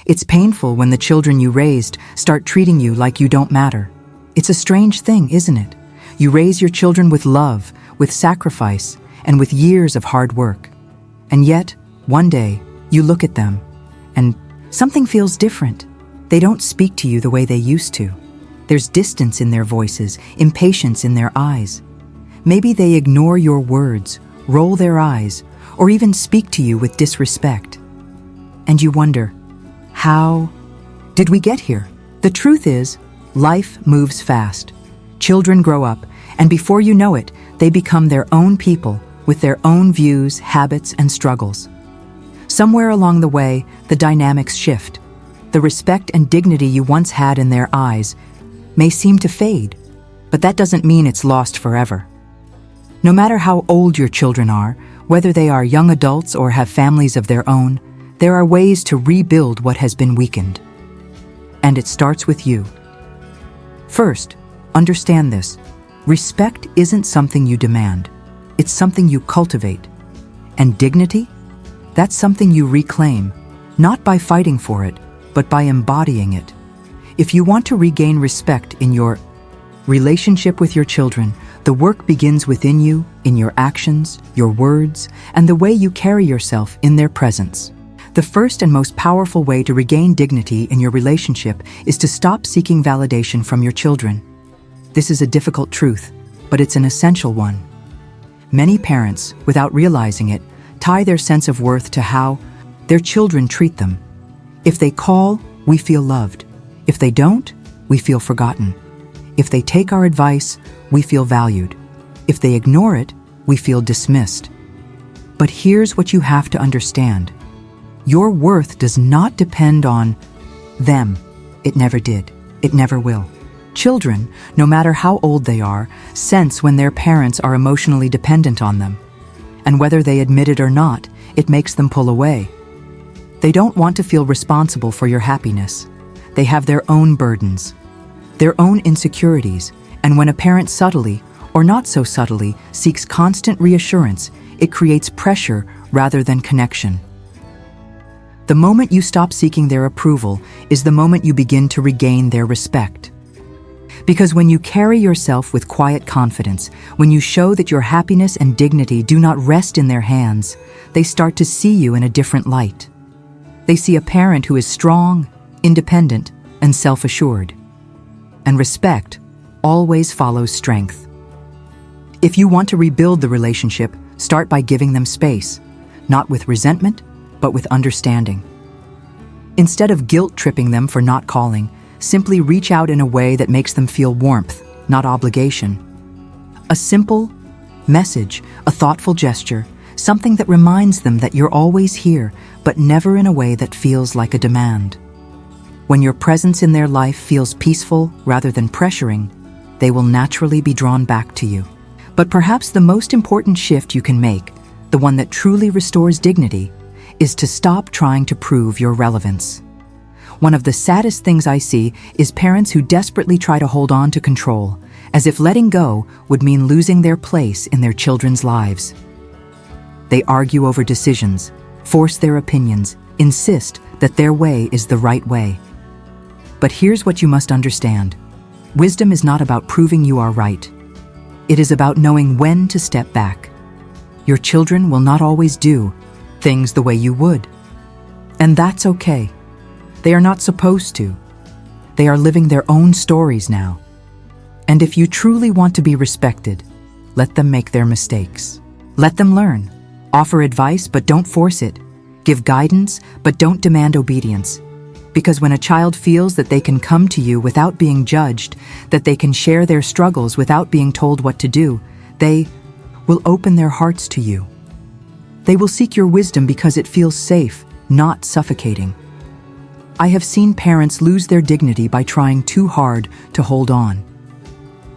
It's painful when the children you raised start treating you like you don't matter. It's a strange thing, isn't it? You raise your children with love, with sacrifice, and with years of hard work. And yet, one day, you look at them, and something feels different. They don't speak to you the way they used to. There's distance in their voices, impatience in their eyes. Maybe they ignore your words, roll their eyes, or even speak to you with disrespect. And you wonder, how did we get here? The truth is, life moves fast. Children grow up, and before you know it, they become their own people with their own views, habits, and struggles. Somewhere along the way, the dynamics shift. The respect and dignity you once had in their eyes may seem to fade, but that doesn't mean it's lost forever. No matter how old your children are, whether they are young adults or have families of their own, there are ways to rebuild what has been weakened. And it starts with you. First, understand this. Respect isn't something you demand. It's something you cultivate. And dignity? That's something you reclaim, not by fighting for it, but by embodying it. If you want to regain respect in your relationship with your children, the work begins within you, in your actions, your words, and the way you carry yourself in their presence. The first and most powerful way to regain dignity in your relationship is to stop seeking validation from your children. This is a difficult truth, but it's an essential one. Many parents, without realizing it, tie their sense of worth to how their children treat them. If they call, we feel loved. If they don't, we feel forgotten. If they take our advice, we feel valued. If they ignore it, we feel dismissed. But here's what you have to understand. Your worth does not depend on them. It never did. It never will. Children, no matter how old they are, sense when their parents are emotionally dependent on them. And whether they admit it or not, it makes them pull away. They don't want to feel responsible for your happiness. They have their own burdens, their own insecurities, and when a parent subtly, or not so subtly, seeks constant reassurance, it creates pressure rather than connection. The moment you stop seeking their approval is the moment you begin to regain their respect. Because when you carry yourself with quiet confidence, when you show that your happiness and dignity do not rest in their hands, they start to see you in a different light. They see a parent who is strong, independent, and self-assured. And respect always follows strength. If you want to rebuild the relationship, start by giving them space, not with resentment, but with understanding. Instead of guilt-tripping them for not calling, simply reach out in a way that makes them feel warmth, not obligation. A simple message, a thoughtful gesture, something that reminds them that you're always here, but never in a way that feels like a demand. When your presence in their life feels peaceful rather than pressuring, they will naturally be drawn back to you. But perhaps the most important shift you can make, the one that truly restores dignity, is to stop trying to prove your relevance. One of the saddest things I see is parents who desperately try to hold on to control, as if letting go would mean losing their place in their children's lives. They argue over decisions, force their opinions, insist that their way is the right way. But here's what you must understand. Wisdom is not about proving you are right. It is about knowing when to step back. Your children will not always do things the way you would. And that's okay. They are not supposed to. They are living their own stories now. And if you truly want to be respected, let them make their mistakes. Let them learn. Offer advice, but don't force it. Give guidance, but don't demand obedience. Because when a child feels that they can come to you without being judged, that they can share their struggles without being told what to do, they will open their hearts to you. They will seek your wisdom because it feels safe, not suffocating. I have seen parents lose their dignity by trying too hard to hold on.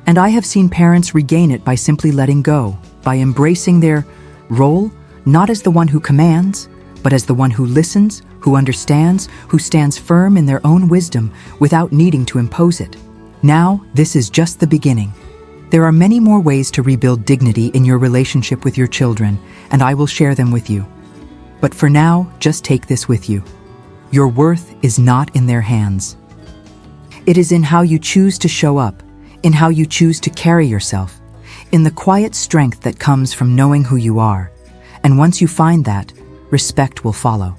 And I have seen parents regain it by simply letting go, by embracing their role, not as the one who commands, but as the one who listens, who understands, who stands firm in their own wisdom without needing to impose it. Now, this is just the beginning. There are many more ways to rebuild dignity in your relationship with your children, and I will share them with you. But for now, just take this with you. Your worth is not in their hands. It is in how you choose to show up, in how you choose to carry yourself, in the quiet strength that comes from knowing who you are. And once you find that, respect will follow.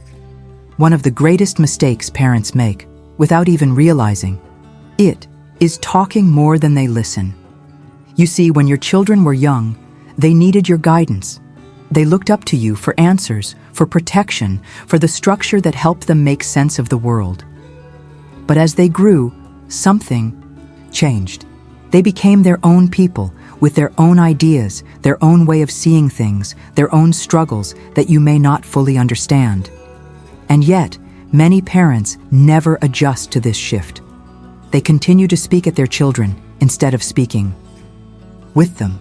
One of the greatest mistakes parents make, without even realizing it, is talking more than they listen. You see, when your children were young, they needed your guidance. They looked up to you for answers, for protection, for the structure that helped them make sense of the world. But as they grew, something changed. They became their own people, with their own ideas, their own way of seeing things, their own struggles that you may not fully understand. And yet, many parents never adjust to this shift. They continue to speak at their children instead of speaking with them.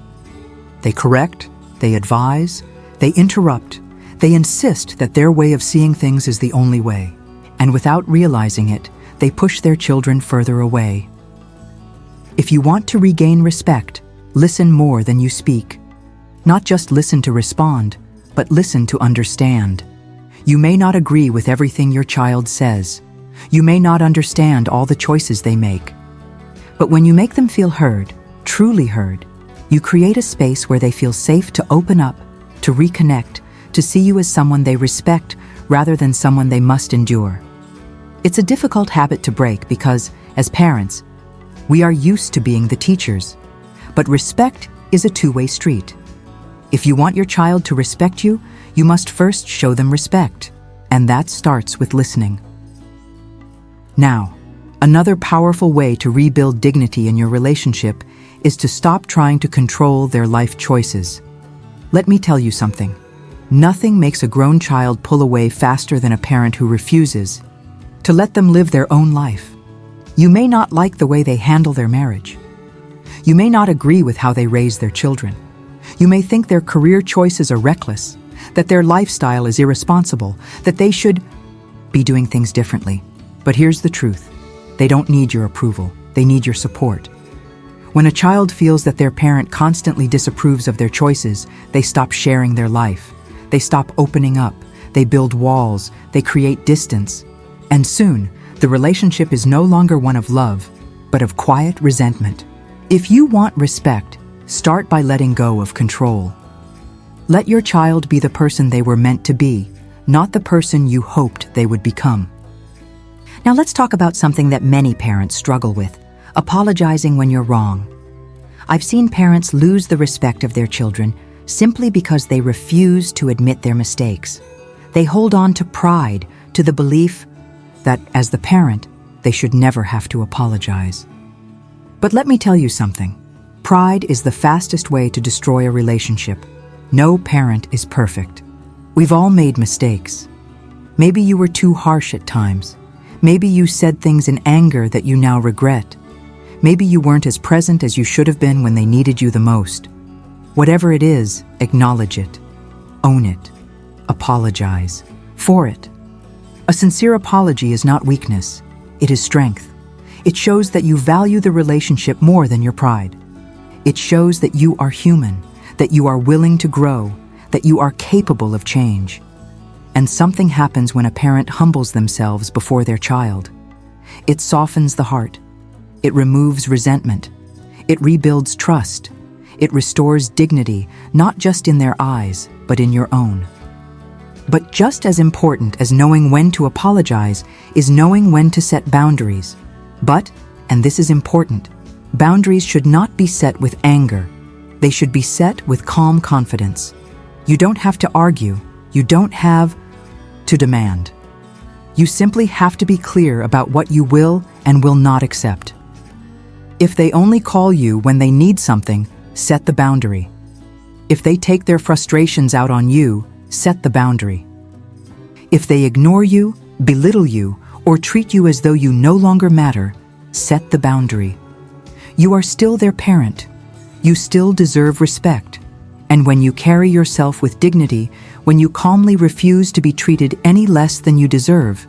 They correct, they advise, they interrupt, they insist that their way of seeing things is the only way. And without realizing it, they push their children further away. If you want to regain respect, listen more than you speak. Not just listen to respond, but listen to understand. You may not agree with everything your child says. You may not understand all the choices they make. But when you make them feel heard, truly heard, you create a space where they feel safe to open up, to reconnect, to see you as someone they respect rather than someone they must endure. It's a difficult habit to break because, as parents, we are used to being the teachers. But respect is a two-way street. If you want your child to respect you, you must first show them respect, and that starts with listening. Now, another powerful way to rebuild dignity in your relationship is to stop trying to control their life choices. Let me tell you something. Nothing makes a grown child pull away faster than a parent who refuses to let them live their own life. You may not like the way they handle their marriage. You may not agree with how they raise their children. You may think their career choices are reckless, that their lifestyle is irresponsible, that they should be doing things differently. But here's the truth. They don't need your approval. They need your support. When a child feels that their parent constantly disapproves of their choices, they stop sharing their life. They stop opening up. They build walls. They create distance. And soon, the relationship is no longer one of love, but of quiet resentment. If you want respect, start by letting go of control. Let your child be the person they were meant to be, not the person you hoped they would become. Now let's talk about something that many parents struggle with: apologizing when you're wrong. I've seen parents lose the respect of their children simply because they refuse to admit their mistakes. They hold on to pride, to the belief that, as the parent, they should never have to apologize. But let me tell you something. Pride is the fastest way to destroy a relationship. No parent is perfect. We've all made mistakes. Maybe you were too harsh at times. Maybe you said things in anger that you now regret. Maybe you weren't as present as you should have been when they needed you the most. Whatever it is, acknowledge it. Own it. Apologize for it. A sincere apology is not weakness. It is strength. It shows that you value the relationship more than your pride. It shows that you are human, that you are willing to grow, that you are capable of change. And something happens when a parent humbles themselves before their child. It softens the heart. It removes resentment. It rebuilds trust. It restores dignity, not just in their eyes, but in your own. But just as important as knowing when to apologize is knowing when to set boundaries. But, and this is important, boundaries should not be set with anger. They should be set with calm confidence. You don't have to argue. You don't have to demand. You simply have to be clear about what you will and will not accept. If they only call you when they need something, set the boundary. If they take their frustrations out on you, set the boundary. If they ignore you, belittle you, or treat you as though you no longer matter, set the boundary. You are still their parent. You still deserve respect. And when you carry yourself with dignity, when you calmly refuse to be treated any less than you deserve,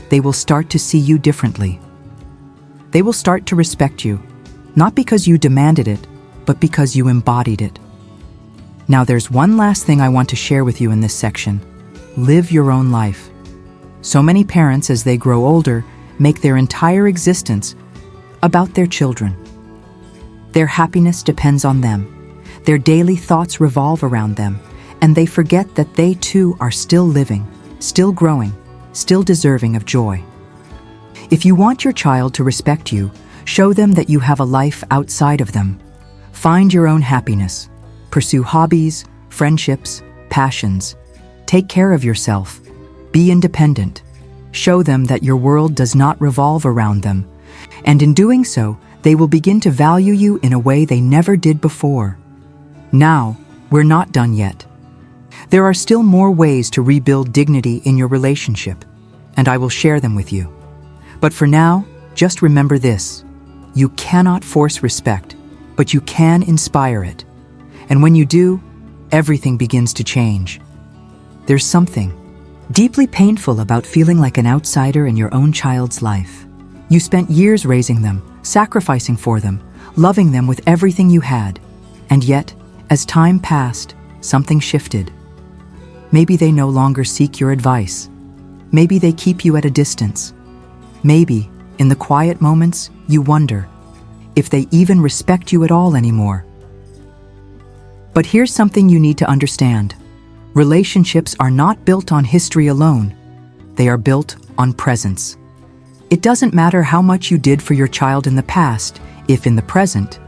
they will start to see you differently. They will start to respect you, not because you demanded it, but because you embodied it. Now there's one last thing I want to share with you in this section. Live your own life. So many parents, as they grow older, make their entire existence about their children. Their happiness depends on them. Their daily thoughts revolve around them, and they forget that they too are still living, still growing, still deserving of joy. If you want your child to respect you, show them that you have a life outside of them. Find your own happiness. Pursue hobbies, friendships, passions. Take care of yourself. Be independent. Show them that your world does not revolve around them, and in doing so, they will begin to value you in a way they never did before. Now, we're not done yet. There are still more ways to rebuild dignity in your relationship, and I will share them with you. But for now, just remember this: you cannot force respect, but you can inspire it. And when you do, everything begins to change. There's something deeply painful about feeling like an outsider in your own child's life. You spent years raising them, sacrificing for them, loving them with everything you had. And yet, as time passed, something shifted. Maybe they no longer seek your advice. Maybe they keep you at a distance. Maybe, in the quiet moments, you wonder if they even respect you at all anymore. But here's something you need to understand. Relationships are not built on history alone. They are built on presence. It doesn't matter how much you did for your child in the past, if in the present,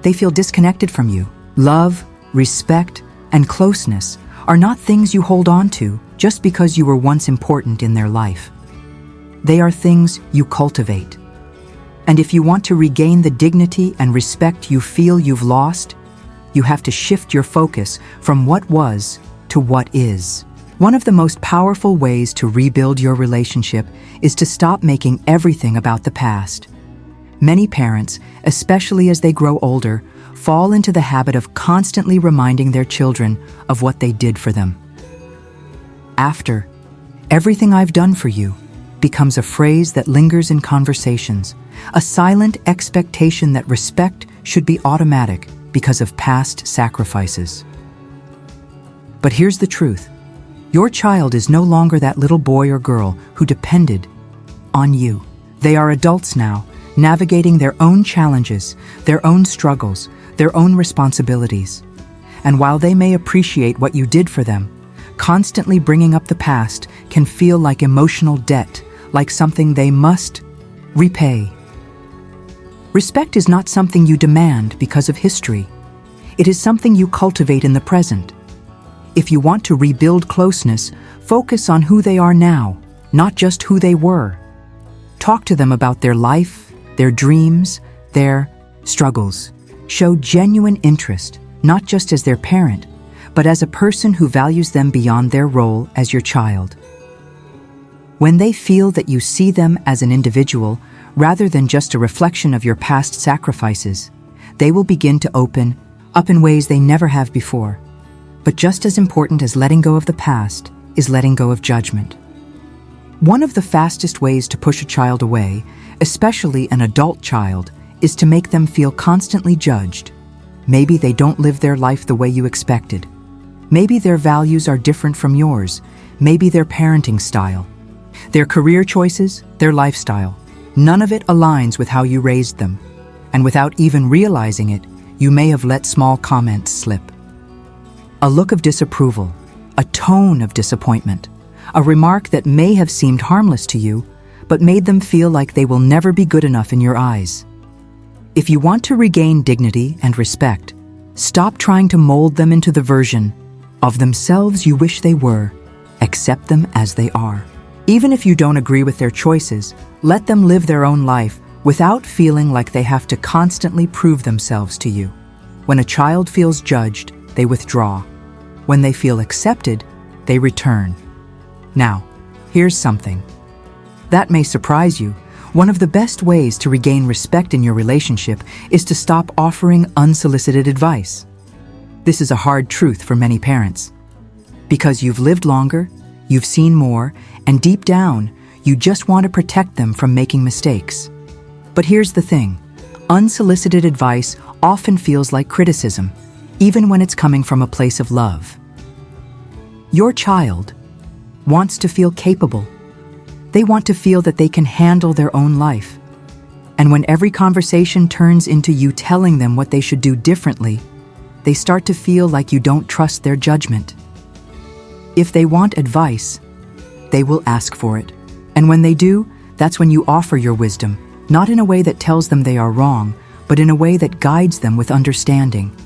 they feel disconnected from you. Love, respect, and closeness are not things you hold on to just because you were once important in their life. They are things you cultivate. And if you want to regain the dignity and respect you feel you've lost, you have to shift your focus from what was to what is. One of the most powerful ways to rebuild your relationship is to stop making everything about the past. Many parents, especially as they grow older, fall into the habit of constantly reminding their children of what they did for them. After, "Everything I've done for you," becomes a phrase that lingers in conversations, a silent expectation that respect should be automatic because of past sacrifices. But here's the truth. Your child is no longer that little boy or girl who depended on you. They are adults now, navigating their own challenges, their own struggles, their own responsibilities. And while they may appreciate what you did for them, constantly bringing up the past can feel like emotional debt, like something they must repay. Respect is not something you demand because of history. It is something you cultivate in the present. If you want to rebuild closeness, focus on who they are now, not just who they were. Talk to them about their life, their dreams, their struggles. Show genuine interest, not just as their parent, but as a person who values them beyond their role as your child. When they feel that you see them as an individual, rather than just a reflection of your past sacrifices, they will begin to open up in ways they never have before. But just as important as letting go of the past is letting go of judgment. One of the fastest ways to push a child away, especially an adult child, is to make them feel constantly judged. Maybe they don't live their life the way you expected. Maybe their values are different from yours. Maybe their parenting style, their career choices, their lifestyle. None of it aligns with how you raised them. And without even realizing it, you may have let small comments slip. A look of disapproval, a tone of disappointment, a remark that may have seemed harmless to you, but made them feel like they will never be good enough in your eyes. If you want to regain dignity and respect, stop trying to mold them into the version of themselves you wish they were. Accept them as they are. Even if you don't agree with their choices, let them live their own life without feeling like they have to constantly prove themselves to you. When a child feels judged, they withdraw. When they feel accepted, they return. Now, here's something that may surprise you. One of the best ways to regain respect in your relationship is to stop offering unsolicited advice. This is a hard truth for many parents. Because you've lived longer, you've seen more, and deep down, you just want to protect them from making mistakes. But here's the thing. Unsolicited advice often feels like criticism, even when it's coming from a place of love. Your child wants to feel capable, They want to feel that they can handle their own life. And when every conversation turns into you telling them what they should do differently, they start to feel like you don't trust their judgment. If they want advice, they will ask for it. And when they do, that's when you offer your wisdom, not in a way that tells them they are wrong, but in a way that guides them with understanding.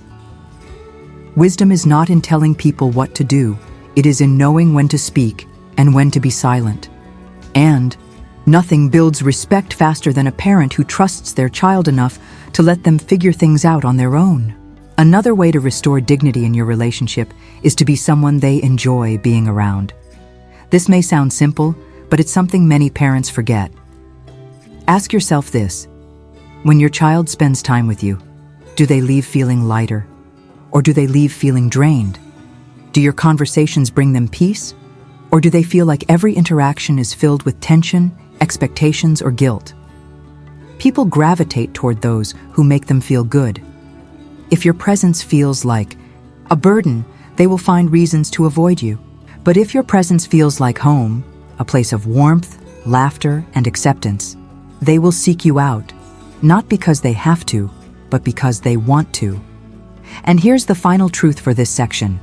Wisdom is not in telling people what to do, it is in knowing when to speak and when to be silent. And nothing builds respect faster than a parent who trusts their child enough to let them figure things out on their own. Another way to restore dignity in your relationship is to be someone they enjoy being around. This may sound simple, but it's something many parents forget. Ask yourself this: when your child spends time with you, do they leave feeling lighter? Or do they leave feeling drained? Do your conversations bring them peace? Or do they feel like every interaction is filled with tension, expectations, or guilt? People gravitate toward those who make them feel good. If your presence feels like a burden, they will find reasons to avoid you. But if your presence feels like home, a place of warmth, laughter, and acceptance, they will seek you out, not because they have to, but because they want to. And here's the final truth for this section.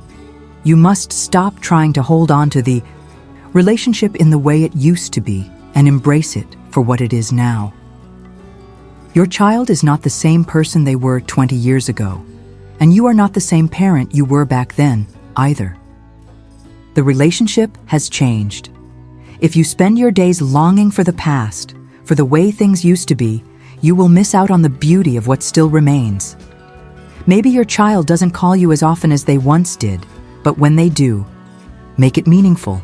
You must stop trying to hold on to the relationship in the way it used to be and embrace it for what it is now. Your child is not the same person they were 20 years ago, and you are not the same parent you were back then either. The relationship has changed. If you spend your days longing for the past, for the way things used to be, you will miss out on the beauty of what still remains. Maybe your child doesn't call you as often as they once did, but when they do, make it meaningful.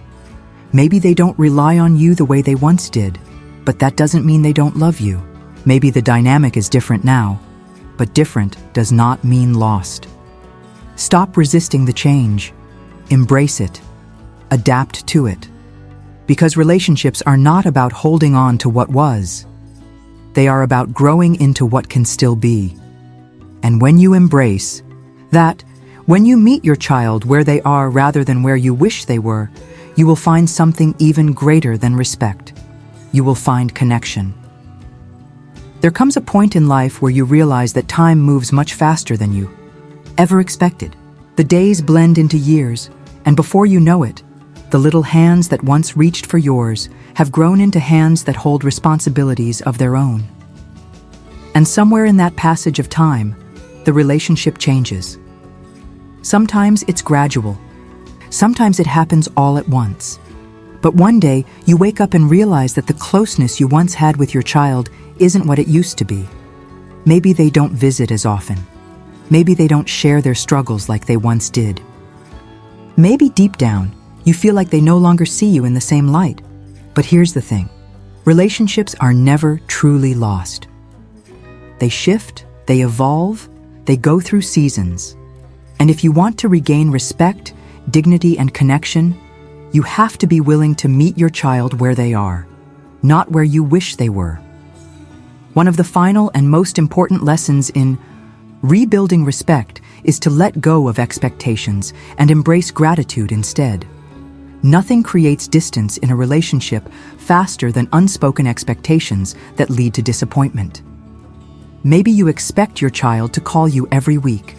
Maybe they don't rely on you the way they once did, but that doesn't mean they don't love you. Maybe the dynamic is different now, but different does not mean lost. Stop resisting the change. Embrace it. Adapt to it. Because relationships are not about holding on to what was. They are about growing into what can still be. And when you embrace that, when you meet your child where they are rather than where you wish they were, you will find something even greater than respect. You will find connection. There comes a point in life where you realize that time moves much faster than you ever expected. The days blend into years, and before you know it, the little hands that once reached for yours have grown into hands that hold responsibilities of their own. And somewhere in that passage of time, the relationship changes. Sometimes it's gradual. Sometimes it happens all at once. But one day, you wake up and realize that the closeness you once had with your child isn't what it used to be. Maybe they don't visit as often. Maybe they don't share their struggles like they once did. Maybe deep down, you feel like they no longer see you in the same light. But here's the thing. Relationships are never truly lost. They shift, they evolve, they go through seasons. And if you want to regain respect, dignity, and connection, you have to be willing to meet your child where they are, not where you wish they were. One of the final and most important lessons in rebuilding respect is to let go of expectations and embrace gratitude instead. Nothing creates distance in a relationship faster than unspoken expectations that lead to disappointment. Maybe you expect your child to call you every week.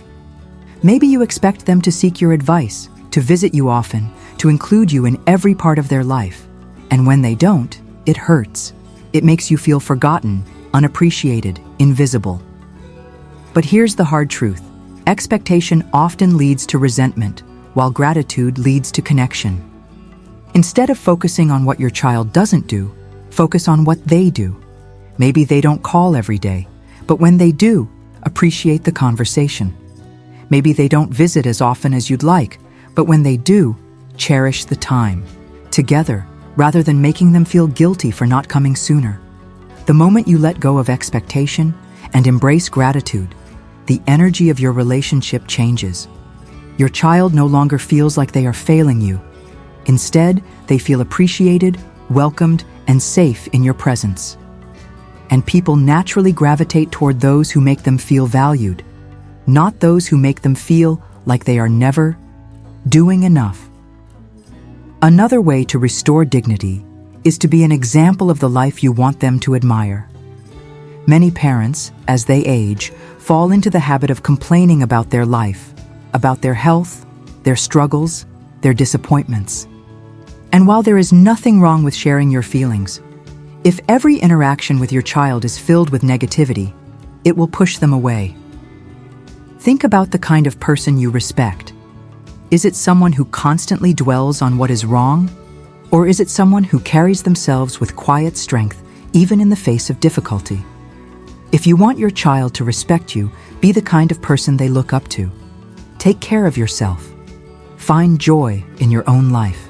Maybe you expect them to seek your advice, to visit you often, to include you in every part of their life. And when they don't, it hurts. It makes you feel forgotten, unappreciated, invisible. But here's the hard truth. Expectation often leads to resentment, while gratitude leads to connection. Instead of focusing on what your child doesn't do, focus on what they do. Maybe they don't call every day, but when they do, appreciate the conversation. Maybe they don't visit as often as you'd like, but when they do, cherish the time together rather than making them feel guilty for not coming sooner. The moment you let go of expectation and embrace gratitude, the energy of your relationship changes. Your child no longer feels like they are failing you. Instead, they feel appreciated, welcomed, and safe in your presence. And people naturally gravitate toward those who make them feel valued, not those who make them feel like they are never doing enough. Another way to restore dignity is to be an example of the life you want them to admire. Many parents, as they age, fall into the habit of complaining about their life, about their health, their struggles, their disappointments. And while there is nothing wrong with sharing your feelings, if every interaction with your child is filled with negativity, it will push them away. Think about the kind of person you respect. Is it someone who constantly dwells on what is wrong? Or is it someone who carries themselves with quiet strength, even in the face of difficulty? If you want your child to respect you, be the kind of person they look up to. Take care of yourself. Find joy in your own life.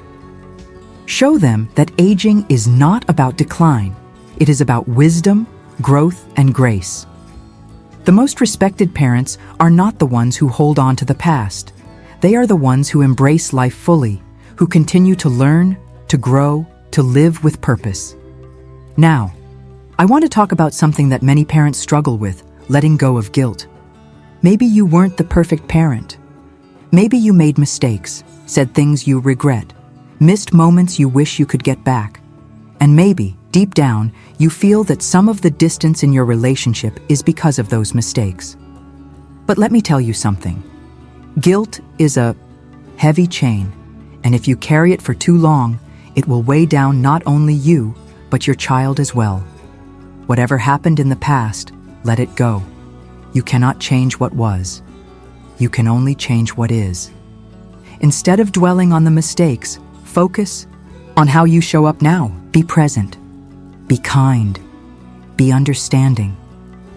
Show them that aging is not about decline. It is about wisdom, growth, and grace. The most respected parents are not the ones who hold on to the past. They are the ones who embrace life fully, who continue to learn, to grow, to live with purpose. Now, I want to talk about something that many parents struggle with, letting go of guilt. Maybe you weren't the perfect parent. Maybe you made mistakes, said things you regret, missed moments you wish you could get back. And maybe, deep down, you feel that some of the distance in your relationship is because of those mistakes. But let me tell you something. Guilt is a heavy chain, and if you carry it for too long, it will weigh down not only you, but your child as well. Whatever happened in the past, let it go. You cannot change what was. You can only change what is. Instead of dwelling on the mistakes, focus on how you show up now. Be present. Be kind. Be understanding.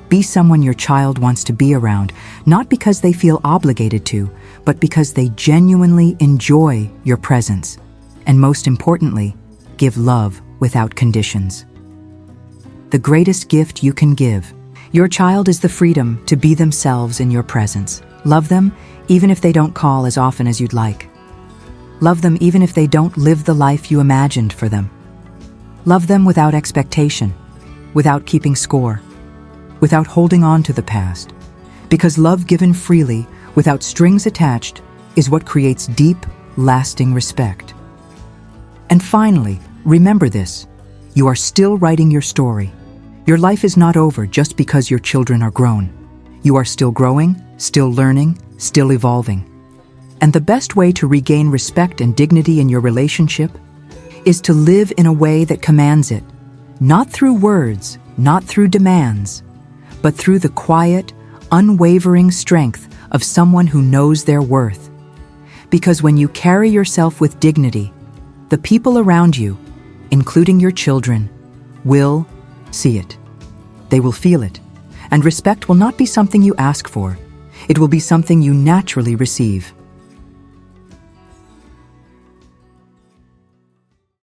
Be someone your child wants to be around, not because they feel obligated to, but because they genuinely enjoy your presence. And most importantly, give love without conditions. The greatest gift you can give your child is the freedom to be themselves in your presence. Love them even if they don't call as often as you'd like. Love them even if they don't live the life you imagined for them. Love them without expectation, without keeping score, without holding on to the past. Because love given freely, without strings attached, is what creates deep, lasting respect. And finally, remember this: you are still writing your story. Your life is not over just because your children are grown. You are still growing, still learning, still evolving. And the best way to regain respect and dignity in your relationship is to live in a way that commands it, not through words, not through demands, but through the quiet, unwavering strength of someone who knows their worth. Because when you carry yourself with dignity, the people around you, including your children, will see it. They will feel it. And respect will not be something you ask for. It will be something you naturally receive.